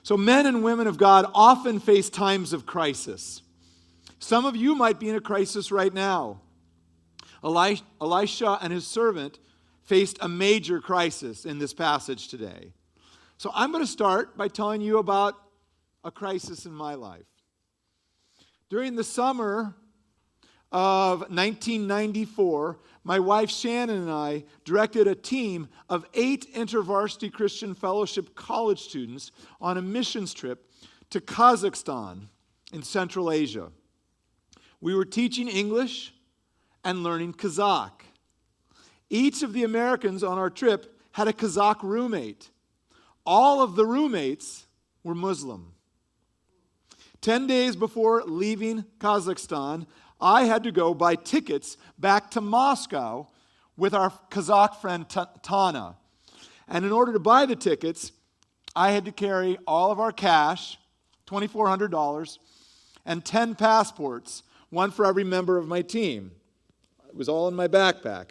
So men and women of God often face times of crisis. Some of you might be in a crisis right now. Elisha and his servant faced a major crisis in this passage today. So I'm going to start by telling you about a crisis in my life. During the summer of 1994, my wife Shannon and I directed a team of 8 InterVarsity Christian Fellowship college students on a missions trip to Kazakhstan in Central Asia. We were teaching English and learning Kazakh. Each of the Americans on our trip had a Kazakh roommate. All of the roommates were Muslim. 10 days before leaving Kazakhstan, I had to go buy tickets back to Moscow with our Kazakh friend Tana. And in order to buy the tickets, I had to carry all of our cash, $2,400, and 10 passports, one for every member of my team. It was all in my backpack.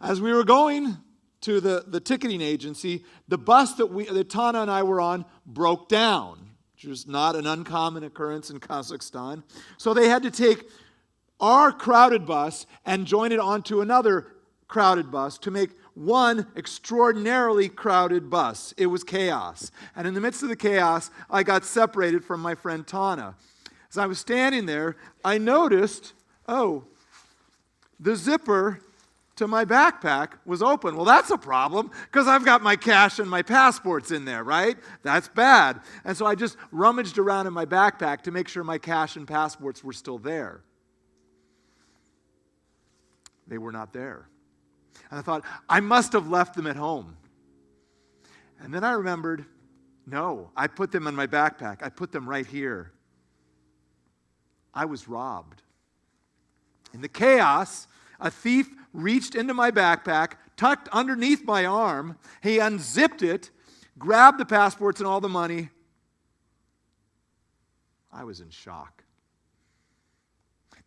As we were going to the ticketing agency, the bus that Tana and I were on broke down, which was not an uncommon occurrence in Kazakhstan. So they had to take our crowded bus and join it onto another crowded bus to make one extraordinarily crowded bus. It was chaos. And in the midst of the chaos, I got separated from my friend Tana. As I was standing there, I noticed, the zipper to my backpack was open. Well, that's a problem because I've got my cash and my passports in there, right? That's bad. And so I just rummaged around in my backpack to make sure my cash and passports were still there. They were not there. And I thought, I must have left them at home. And then I remembered, no, I put them in my backpack. I put them right here. I was robbed. In the chaos, a thief reached into my backpack, tucked underneath my arm. He unzipped it, grabbed the passports and all the money. I was in shock.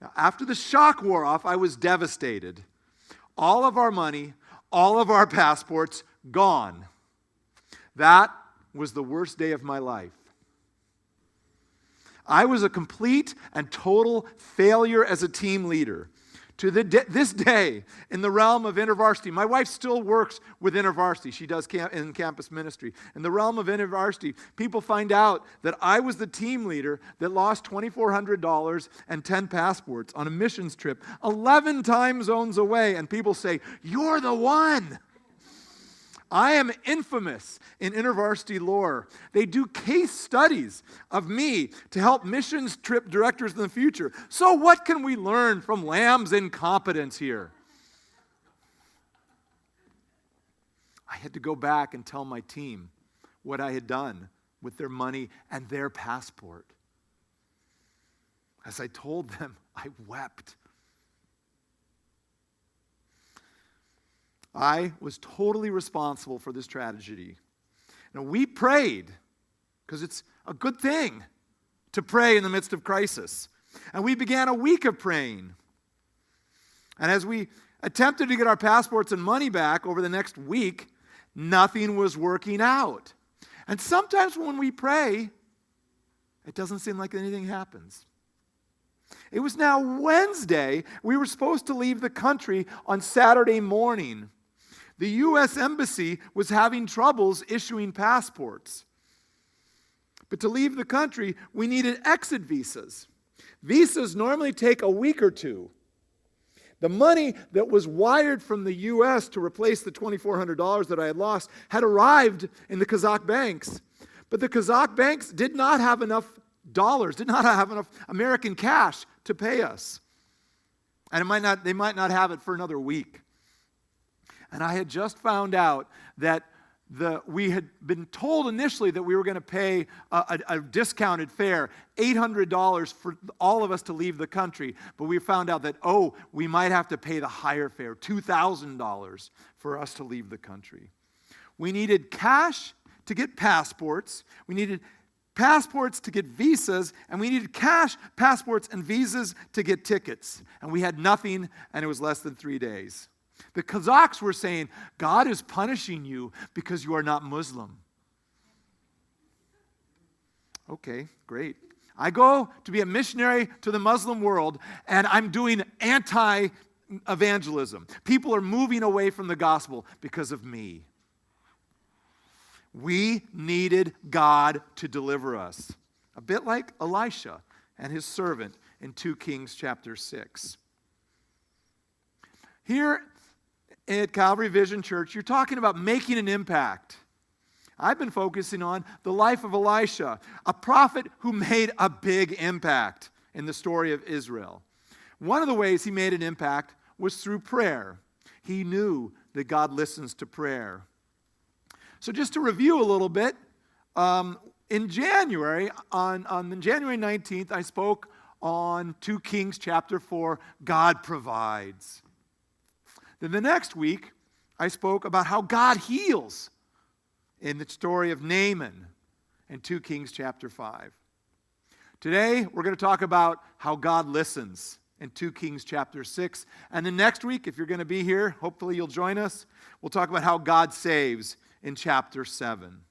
Now, after the shock wore off, I was devastated. All of our money, all of our passports, gone. That was the worst day of my life. I was a complete and total failure as a team leader. To this day, in the realm of InterVarsity, my wife still works with InterVarsity. She does in campus ministry. In the realm of InterVarsity, people find out that I was the team leader that lost $2,400 and 10 passports on a missions trip 11 time zones away. And people say, "You're the one." I am infamous in InterVarsity lore. They do case studies of me to help missions trip directors in the future. So what can we learn from Lamb's incompetence here? I had to go back and tell my team what I had done with their money and their passport. As I told them, I wept. I was totally responsible for this tragedy. Now, we prayed, because it's a good thing to pray in the midst of crisis. And we began a week of praying. And as we attempted to get our passports and money back over the next week, nothing was working out. And sometimes when we pray, it doesn't seem like anything happens. It was now Wednesday. We were supposed to leave the country on Saturday morning. The U.S. Embassy was having troubles issuing passports. But to leave the country, we needed exit visas. Visas normally take a week or two. The money that was wired from the U.S. to replace the $2,400 that I had lost had arrived in the Kazakh banks. But the Kazakh banks did not have enough dollars, did not have enough American cash to pay us. And they might not have it for another week. And I had just found out that we had been told initially that we were going to pay a discounted fare, $800 for all of us to leave the country. But we found out that, we might have to pay the higher fare, $2,000 for us to leave the country. We needed cash to get passports. We needed passports to get visas, and we needed cash, passports, and visas to get tickets. And we had nothing, and it was less than 3 days. The Kazakhs were saying, God is punishing you because you are not Muslim. Okay, great. I go to be a missionary to the Muslim world, and I'm doing anti-evangelism. People are moving away from the gospel because of me. We needed God to deliver us. A bit like Elisha and his servant in 2 Kings chapter 6. Here at Calvary Vision Church, you're talking about making an impact. I've been focusing on the life of Elisha, a prophet who made a big impact in the story of Israel. One of the ways he made an impact was through prayer. He knew that God listens to prayer. So just to review a little bit, in January, on January 19th, I spoke on 2 Kings chapter 4, God provides. Then the next week, I spoke about how God heals in the story of Naaman in 2 Kings chapter 5. Today, we're going to talk about how God listens in 2 Kings chapter 6. And then next week, if you're going to be here, hopefully you'll join us, we'll talk about how God saves in chapter 7.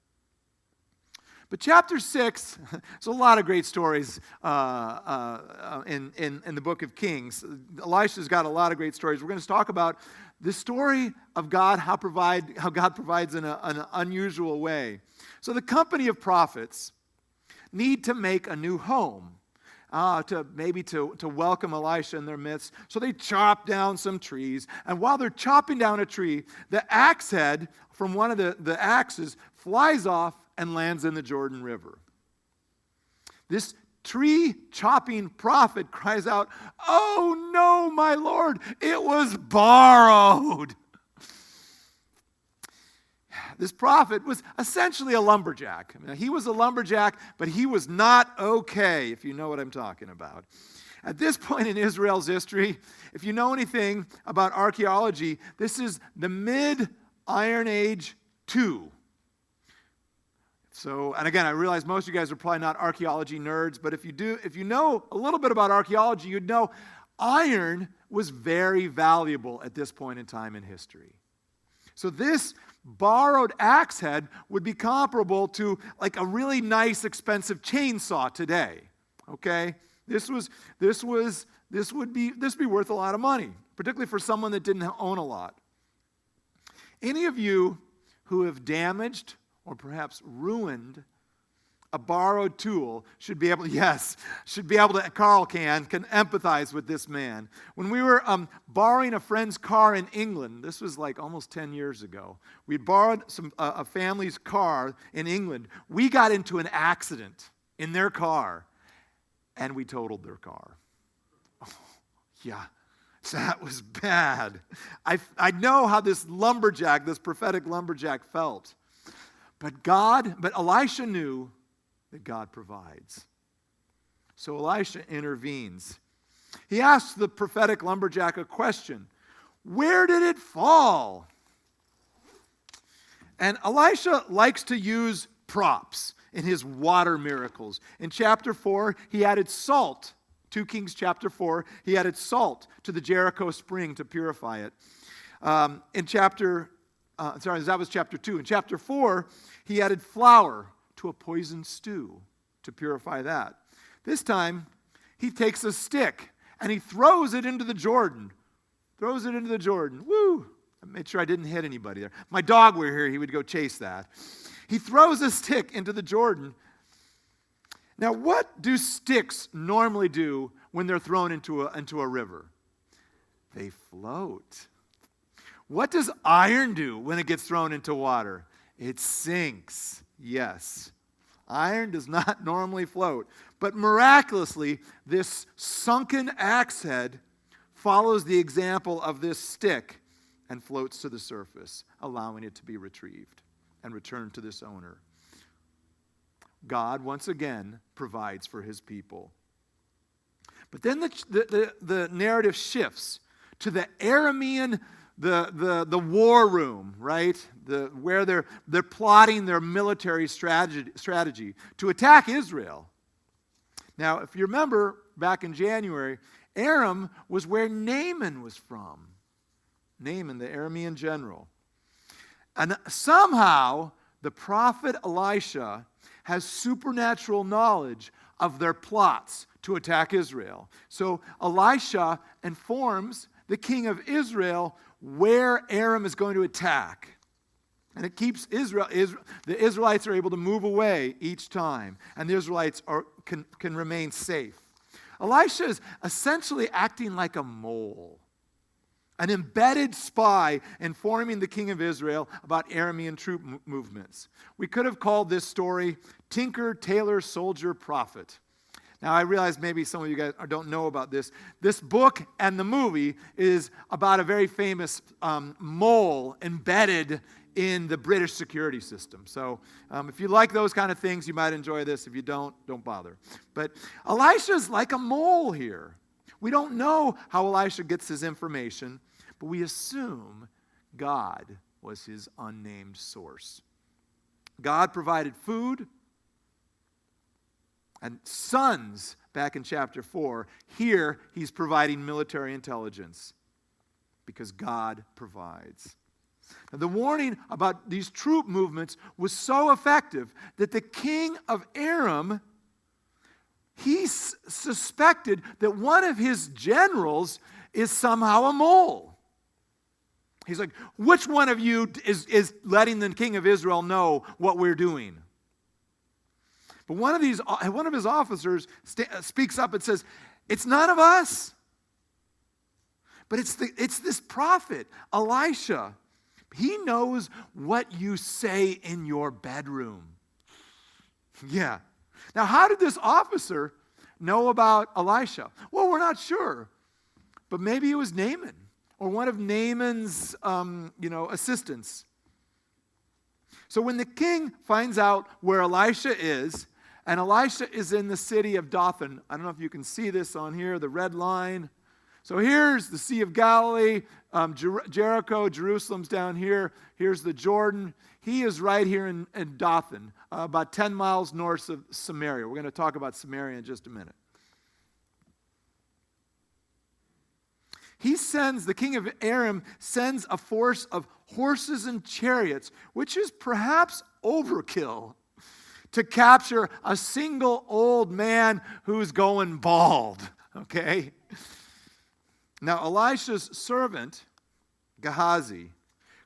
But chapter 6, there's a lot of great stories in the book of Kings. Elisha's got a lot of great stories. We're going to talk about the story of God, how God provides in an unusual way. So the company of prophets need to make a new home, to welcome Elisha in their midst. So they chop down some trees. And while they're chopping down a tree, the axe head from one of the axes flies off and lands in the Jordan River. This tree-chopping prophet cries out, "Oh no, my Lord, it was borrowed." This prophet was essentially a lumberjack. I mean, he was a lumberjack, but he was not okay, if you know what I'm talking about. At this point in Israel's history, if you know anything about archaeology, this is the mid-Iron Age 2. So, and again, I realize most of you guys are probably not archaeology nerds, but if you know a little bit about archaeology, you'd know iron was very valuable at this point in time in history. So this borrowed axe head would be comparable to like a really nice, expensive chainsaw today. Okay? This would be worth a lot of money, particularly for someone that didn't own a lot. Any of you who have damaged or perhaps ruined a borrowed tool should be able to, Carl can empathize with this man. When we were borrowing a friend's car in England, this was like almost 10 years ago, we borrowed a family's car in England. We got into an accident in their car, and we totaled their car. Oh, yeah, that was bad. I know how this prophetic lumberjack felt. But Elisha knew that God provides. So Elisha intervenes. He asks the prophetic lumberjack a question. Where did it fall? And Elisha likes to use props in his water miracles. In chapter 4, he added salt. 2 Kings chapter 4, he added salt to the Jericho spring to purify it. That was chapter 2. In chapter 4, he added flour to a poisoned stew to purify that. This time, he takes a stick and he throws it into the Jordan. Woo! I made sure I didn't hit anybody there. My dog were here, he would go chase that. He throws a stick into the Jordan. Now, what do sticks normally do when they're thrown into a river? They float. What does iron do when it gets thrown into water? It sinks. Yes. Iron does not normally float. But miraculously, this sunken axe head follows the example of this stick and floats to the surface, allowing it to be retrieved and returned to this owner. God, once again, provides for his people. But then the narrative shifts to the Aramean, the war room, right? Where they're plotting their military strategy to attack Israel. Now, if you remember back in January, Aram was where Naaman was from. Naaman, the Aramean general. And somehow, the prophet Elisha has supernatural knowledge of their plots to attack Israel. So Elisha informs the king of Israel where Aram is going to attack. And it keeps the Israelites are able to move away each time, and the Israelites can remain safe. Elisha is essentially acting like a mole, an embedded spy informing the king of Israel about Aramean troop movements. We could have called this story Tinker, Tailor, Soldier, Prophet. Now, I realize maybe some of you guys don't know about this. This book and the movie is about a very famous mole embedded in the British security system. So if you like those kind of things, you might enjoy this. If you don't bother. But Elisha's like a mole here. We don't know how Elisha gets his information, but we assume God was his unnamed source. God provided food and sons back in chapter 4. Here, he's providing military intelligence because God provides. Now, the warning about these troop movements was so effective that the king of Aram, he suspected that one of his generals is somehow a mole. He's like, which one of you is letting the king of Israel know what we're doing? But one of his officers speaks up and says, it's none of us. But it's this prophet, Elisha. He knows what you say in your bedroom. Yeah. Now, how did this officer know about Elisha? Well, we're not sure. But maybe it was Naaman or one of Naaman's, assistants. So when the king finds out where Elisha is, and Elisha is in the city of Dothan. I don't know if you can see this on here, the red line. So here's the Sea of Galilee, Jericho, Jerusalem's down here. Here's the Jordan. He is right here in Dothan, about 10 miles north of Samaria. We're going to talk about Samaria in just a minute. The king of Aram sends a force of horses and chariots, which is perhaps overkill, to capture a single old man who's going bald, okay? Now, Elisha's servant, Gehazi,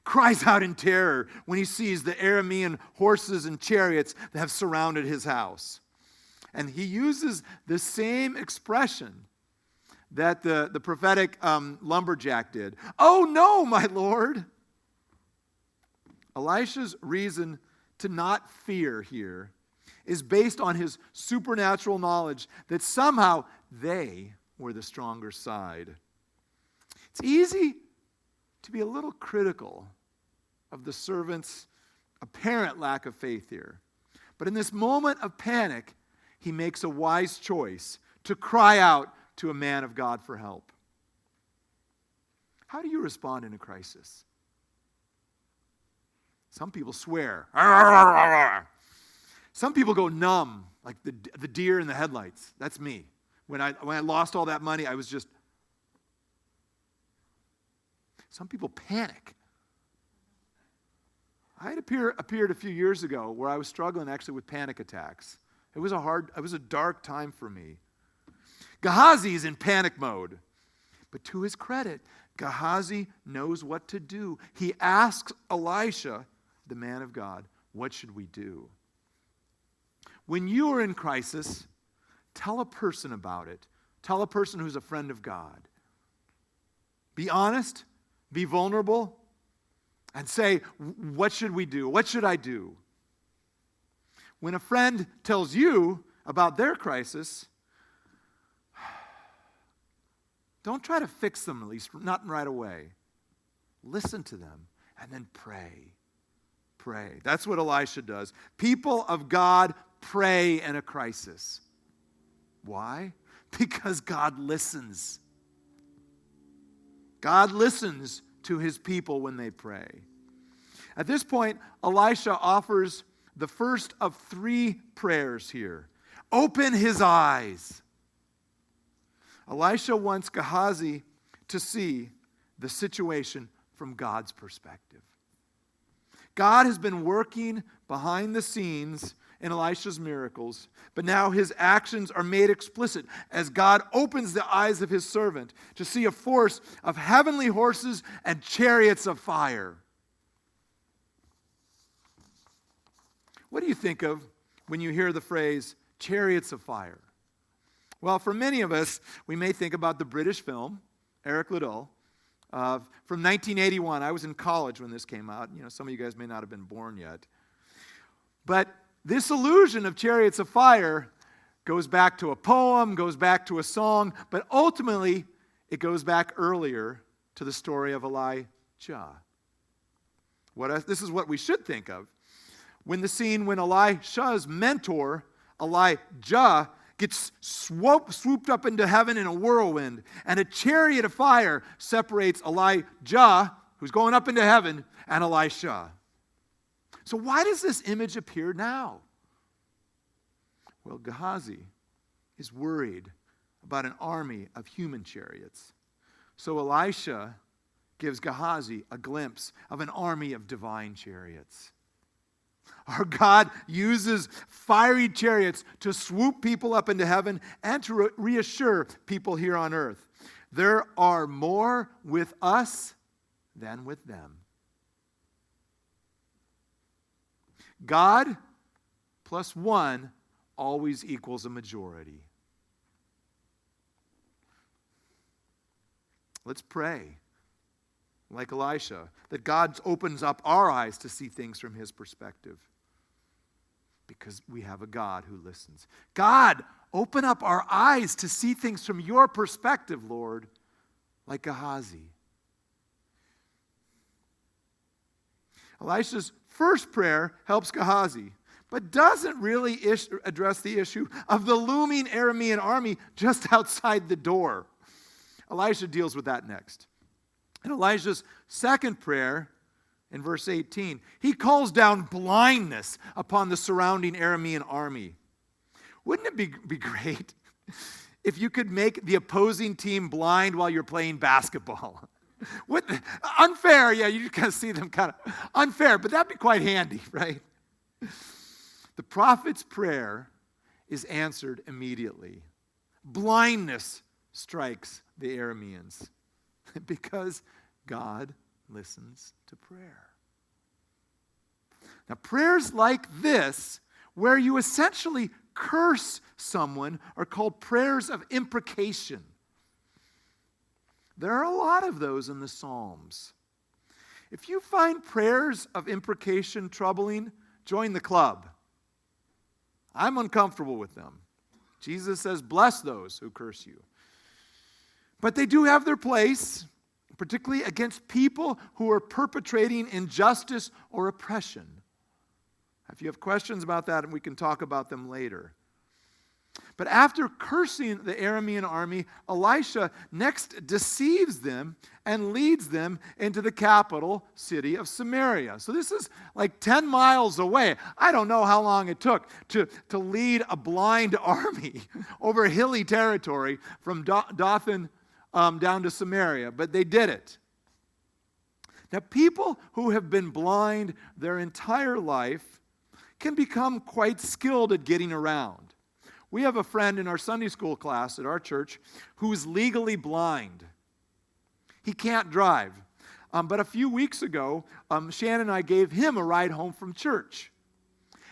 cries out in terror when he sees the Aramean horses and chariots that have surrounded his house. And he uses the same expression that the prophetic lumberjack did. Oh no, my Lord! Elisha's reason to not fear here is based on his supernatural knowledge that somehow they were the stronger side. It's easy to be a little critical of the servant's apparent lack of faith here. But in this moment of panic, he makes a wise choice to cry out to a man of God for help. How do you respond in a crisis? Some people swear. Some people go numb, like the deer in the headlights. That's me. When I lost all that money, I was just... Some people panic. I had appeared a few years ago where I was struggling actually with panic attacks. It was a dark time for me. Gehazi is in panic mode. But to his credit, Gehazi knows what to do. He asks Elisha, the man of God, what should we do? When you are in crisis, tell a person about it. Tell a person who's a friend of God. Be honest, be vulnerable, and say, what should we do? What should I do? When a friend tells you about their crisis, don't try to fix them, at least not right away. Listen to them and then pray. Pray. That's what Elisha does. People of God pray in a crisis. Why? Because God listens. God listens to his people when they pray. At this point, Elisha offers the first of 3 prayers here. Open his eyes. Elisha wants Gehazi to see the situation from God's perspective. God has been working behind the scenes in Elisha's miracles, but now his actions are made explicit as God opens the eyes of his servant to see a force of heavenly horses and chariots of fire. What do you think of when you hear the phrase chariots of fire? Well, for many of us, we may think about the British film, Eric Liddell, from 1981. I was in college when this came out. Some of you guys may not have been born yet. But this illusion of chariots of fire goes back to a poem, goes back to a song, but ultimately it goes back earlier to the story of Elijah. This is what we should think of. When Elisha's mentor, Elijah, gets swooped up into heaven in a whirlwind, and a chariot of fire separates Elijah, who's going up into heaven, and Elisha. So why does this image appear now? Well, Gehazi is worried about an army of human chariots. So Elisha gives Gehazi a glimpse of an army of divine chariots. Our God uses fiery chariots to swoop people up into heaven and to reassure people here on earth. There are more with us than with them. God plus one always equals a majority. Let's pray, like Elisha, that God opens up our eyes to see things from his perspective. Because we have a God who listens. God, open up our eyes to see things from your perspective, Lord, like Gehazi. Elisha's first prayer helps Gehazi, but doesn't really address the issue of the looming Aramean army just outside the door. Elisha deals with that next. In Elijah's second prayer, in verse 18, he calls down blindness upon the surrounding Aramean army. Wouldn't it be great if you could make the opposing team blind while you're playing basketball? Unfair, yeah, you kind of see them kind of unfair, but that'd be quite handy, right? The prophet's prayer is answered immediately. Blindness strikes the Arameans because God listens to prayer. Now, prayers like this, where you essentially curse someone, are called prayers of imprecation. There are a lot of those in the Psalms. If you find prayers of imprecation troubling, join the club. I'm uncomfortable with them. Jesus says, bless those who curse you. But they do have their place, particularly against people who are perpetrating injustice or oppression. If you have questions about that, we can talk about them later. But after cursing the Aramean army, Elisha next deceives them and leads them into the capital city of Samaria. So this is like 10 miles away. I don't know how long it took to lead a blind army over hilly territory from Dothan down to Samaria, but they did it. Now, people who have been blind their entire life can become quite skilled at getting around. We have a friend in our Sunday school class at our church who is legally blind. He can't drive. But a few weeks ago, Shannon and I gave him a ride home from church.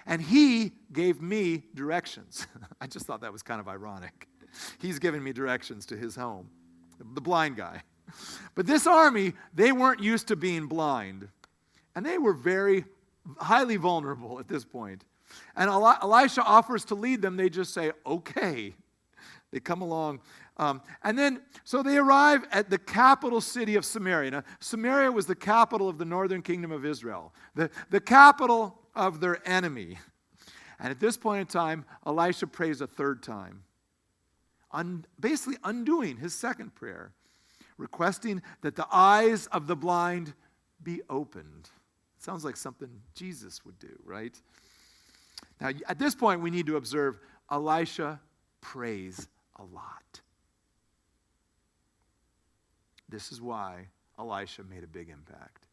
And he gave me directions. I just thought that was kind of ironic. He's giving me directions to his home. The blind guy. But this army, they weren't used to being blind. And they were very highly vulnerable at this point. And Elisha offers to lead them. They just say, okay. They come along. So they arrive at the capital city of Samaria. Now, Samaria was the capital of the northern kingdom of Israel. The capital of their enemy. And at this point in time, Elisha prays a third time. Basically undoing his second prayer, requesting that the eyes of the blind be opened. It sounds like something Jesus would do, right? Now, at this point, we need to observe Elisha prays a lot. This is why Elisha made a big impact.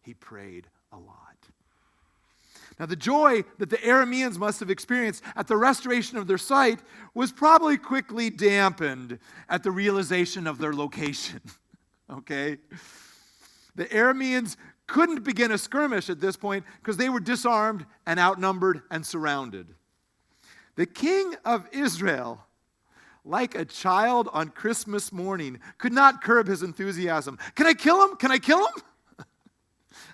He prayed a lot. Now, the joy that the Arameans must have experienced at the restoration of their sight was probably quickly dampened at the realization of their location. Okay? The Arameans couldn't begin a skirmish at this point because they were disarmed and outnumbered and surrounded. The king of Israel, like a child on Christmas morning, could not curb his enthusiasm. Can I kill him? Can I kill him?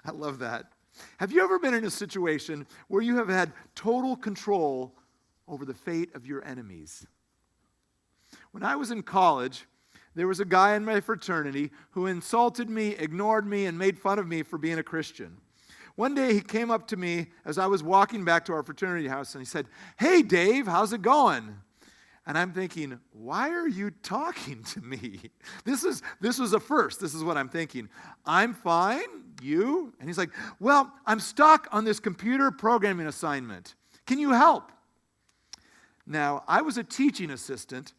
I love that. Have you ever been in a situation where you have had total control over the fate of your enemies? When I was in college, there was a guy in my fraternity who insulted me, ignored me, and made fun of me for being a Christian. One day he came up to me as I was walking back to our fraternity house and he said, "Hey Dave, how's it going?" And I'm thinking, why are you talking to me? This was a first. This is what I'm thinking. I'm fine, you? And he's like, well, I'm stuck on this computer programming assignment. Can you help? Now, I was a teaching assistant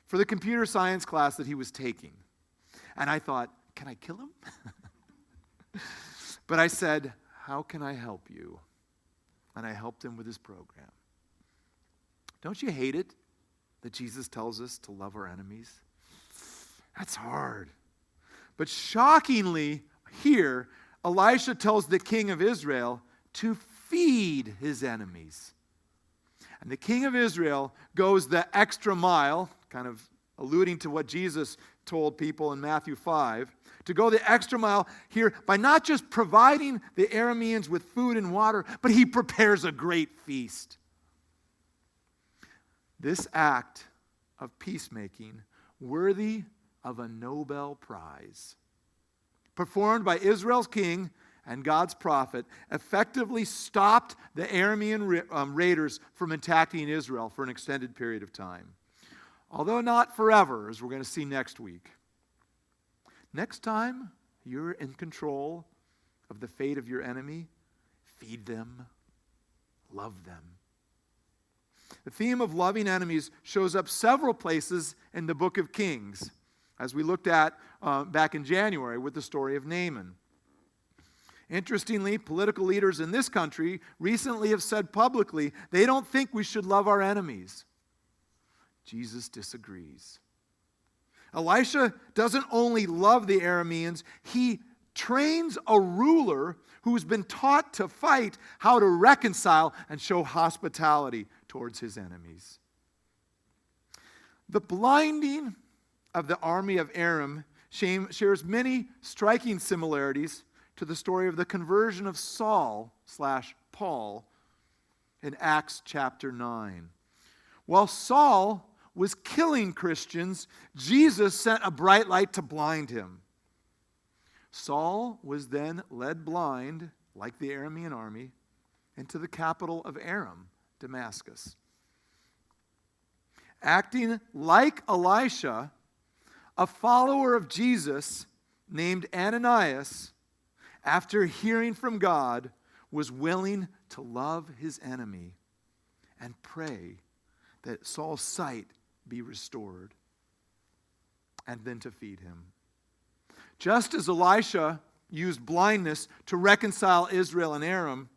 for the computer science class that he was taking. And I thought, can I kill him? But I said, how can I help you? And I helped him with his program. Don't you hate it that Jesus tells us to love our enemies? That's hard. But shockingly, here, Elisha tells the king of Israel to feed his enemies. And the king of Israel goes the extra mile, kind of alluding to what Jesus told people in Matthew 5, to go the extra mile here by not just providing the Arameans with food and water, but he prepares a great feast. This act of peacemaking, worthy of a Nobel Prize, performed by Israel's king and God's prophet, effectively stopped the Aramean raiders from attacking Israel for an extended period of time. Although not forever, as we're going to see next week. Next time you're in control of the fate of your enemy, feed them, love them. The theme of loving enemies shows up several places in the book of Kings, as we looked at back in January with the story of Naaman. Interestingly, political leaders in this country recently have said publicly they don't think we should love our enemies. Jesus disagrees. Elisha doesn't only love the Arameans, he trains a ruler who's been taught to fight how to reconcile and show hospitality towards his enemies. The blinding of the army of Aram shares many striking similarities to the story of the conversion of Saul/Paul in Acts chapter 9. While Saul was killing Christians, Jesus sent a bright light to blind him. Saul was then led blind, like the Aramean army, into the capital of Aram, Damascus. Acting like Elisha, a follower of Jesus named Ananias, after hearing from God, was willing to love his enemy and pray that Saul's sight be restored, and then to feed him. Just as Elisha used blindness to reconcile Israel and Aram,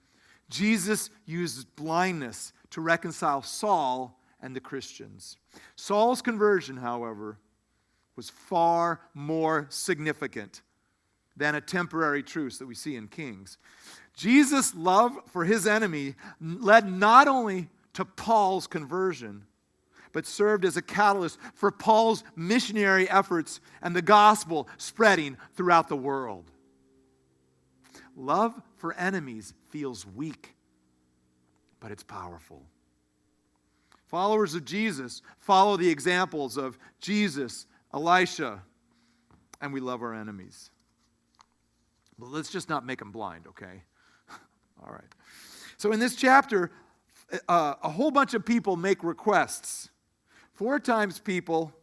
Jesus used blindness to reconcile Saul and the Christians. Saul's conversion, however, was far more significant than a temporary truce that we see in Kings. Jesus' love for his enemy led not only to Paul's conversion, but served as a catalyst for Paul's missionary efforts and the gospel spreading throughout the world. Love for enemies feels weak, but it's powerful. Followers of Jesus follow the examples of Jesus, Elisha, and we love our enemies. But let's just not make them blind, okay? All right. So in this chapter, a whole bunch of people make requests. Four times people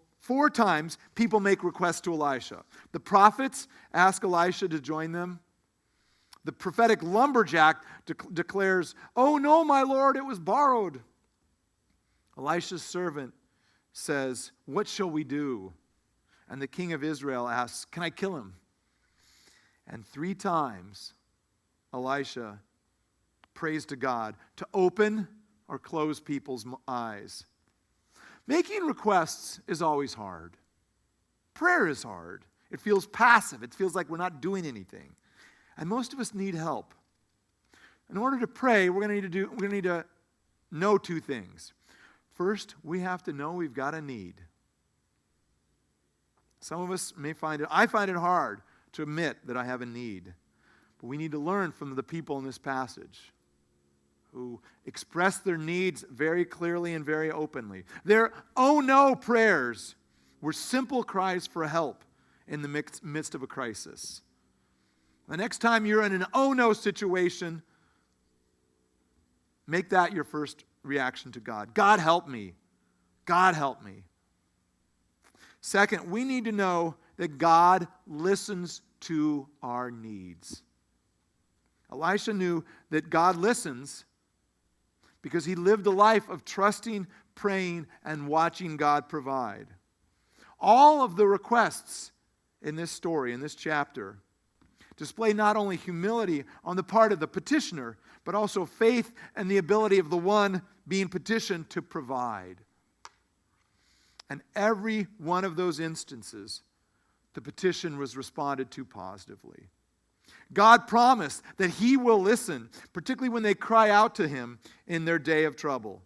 make requests to Elisha. The prophets ask Elisha to join them. The prophetic lumberjack declares, "Oh no, my Lord, it was borrowed." Elisha's servant says, "What shall we do?" And the king of Israel asks, "Can I kill him?" And 3 times Elisha praise to God, to open or close people's eyes. Making requests is always hard. Prayer is hard. It feels passive. It feels like we're not doing anything. And most of us need help. In order to pray, we're going to need to know two things. First, we have to know we've got a need. Some of us I find it hard to admit that I have a need. But we need to learn from the people in this passage who express their needs very clearly and very openly. Their "oh no" prayers were simple cries for help in the midst of a crisis. The next time you're in an "oh no" situation, make that your first reaction to God. God, help me. God, help me. Second, we need to know that God listens to our needs. Elisha knew that God listens because he lived a life of trusting, praying, and watching God provide. All of the requests in this story, in this chapter, display not only humility on the part of the petitioner, but also faith and the ability of the one being petitioned to provide. And every one of those instances, the petition was responded to positively. God promised that He will listen, particularly when they cry out to Him in their day of trouble.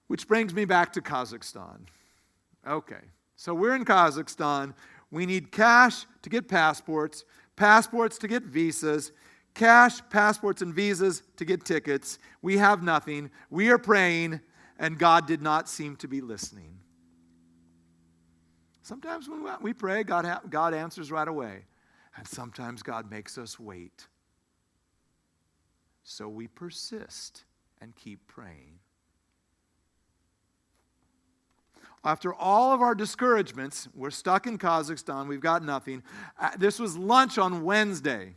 Which brings me back to Kazakhstan. Okay, so we're in Kazakhstan. We need cash to get passports, passports to get visas, cash, passports, and visas to get tickets. We have nothing. We are praying, and God did not seem to be listening. Sometimes when we pray, God answers right away. And sometimes God makes us wait. So we persist and keep praying. After all of our discouragements, we're stuck in Kazakhstan, we've got nothing. This was lunch on Wednesday.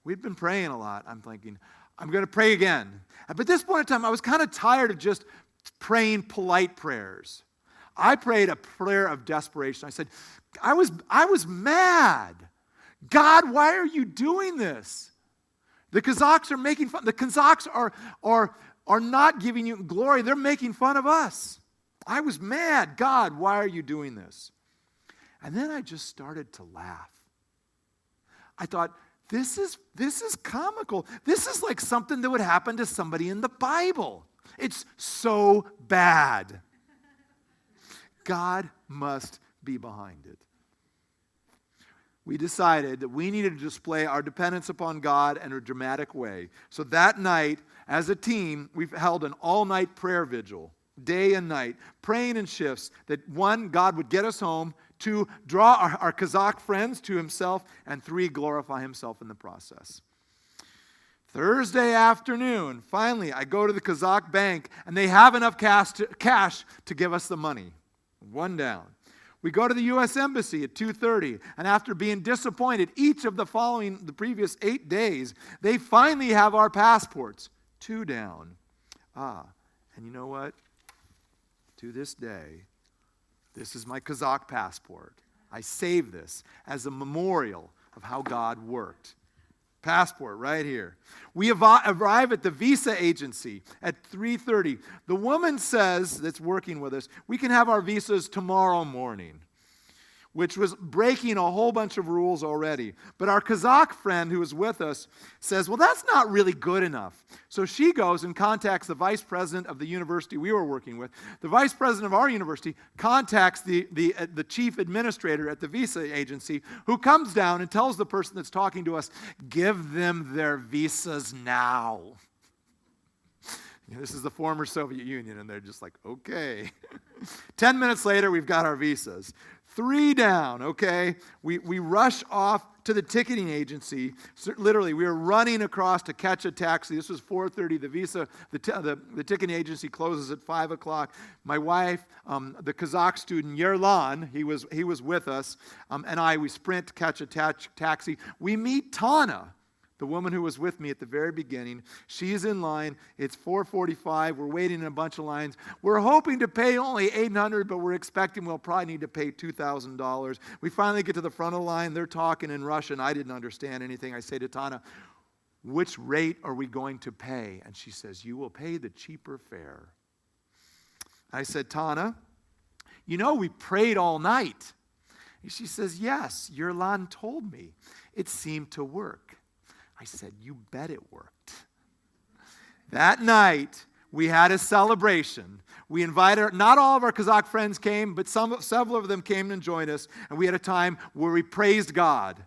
We'd been praying a lot. I'm thinking, I'm going to pray again. But at this point in time, I was kind of tired of just praying polite prayers. I prayed a prayer of desperation. I said, I was mad. God, why are you doing this? The Kazakhs are making fun. The Kazakhs are not giving you glory. They're making fun of us. I was mad. God, why are you doing this? And then I just started to laugh. I thought, this is comical. This is like something that would happen to somebody in the Bible. It's so bad. God must be behind it. We decided that we needed to display our dependence upon God in a dramatic way. So that night, as a team, we've held an all-night prayer vigil, day and night, praying in shifts that 1, God would get us home, 2, draw our Kazakh friends to Himself, and 3, glorify Himself in the process. Thursday afternoon, finally, I go to the Kazakh bank, and they have enough cash to give us the money. 1 down. We go to the U.S. Embassy at 2:30, and after being disappointed each of the previous 8 days, they finally have our passports. 2 down. And you know what? To this day, this is my Kazakh passport. I save this as a memorial of how God worked. Passport right here. We arrive at the visa agency at 3:30. The woman says, that's working with us, we can have our visas tomorrow morning, which was breaking a whole bunch of rules already. But our Kazakh friend who was with us says, well, that's not really good enough. So she goes and contacts the vice president of the university we were working with. The vice president of our university contacts the chief administrator at the visa agency, who comes down and tells the person that's talking to us, give them their visas now. This is the former Soviet Union, and they're just like, okay. 10 minutes later, we've got our visas. 3 down, okay? We rush off to the ticketing agency. So literally, we were running across to catch a taxi. This was 4:30. The ticketing agency closes at 5 o'clock. My wife, the Kazakh student, Yerlan, he was with us, and we sprint to catch a taxi. We meet Tana, the woman who was with me at the very beginning. She's in line. It's 4:45. We're waiting in a bunch of lines. We're hoping to pay only $800, but we're expecting we'll probably need to pay $2,000. We finally get to the front of the line. They're talking in Russian. I didn't understand anything. I say to Tana, which rate are we going to pay? And she says, you will pay the cheaper fare. I said, Tana, you know we prayed all night. And she says, yes, your Lan told me. It seemed to work. I said, you bet it worked. That night, we had a celebration. We invited, not all of our Kazakh friends came, but several of them came and joined us. And we had a time where we praised God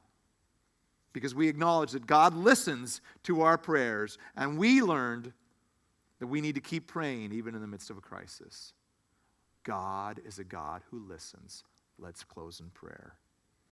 because we acknowledged that God listens to our prayers. And we learned that we need to keep praying even in the midst of a crisis. God is a God who listens. Let's close in prayer.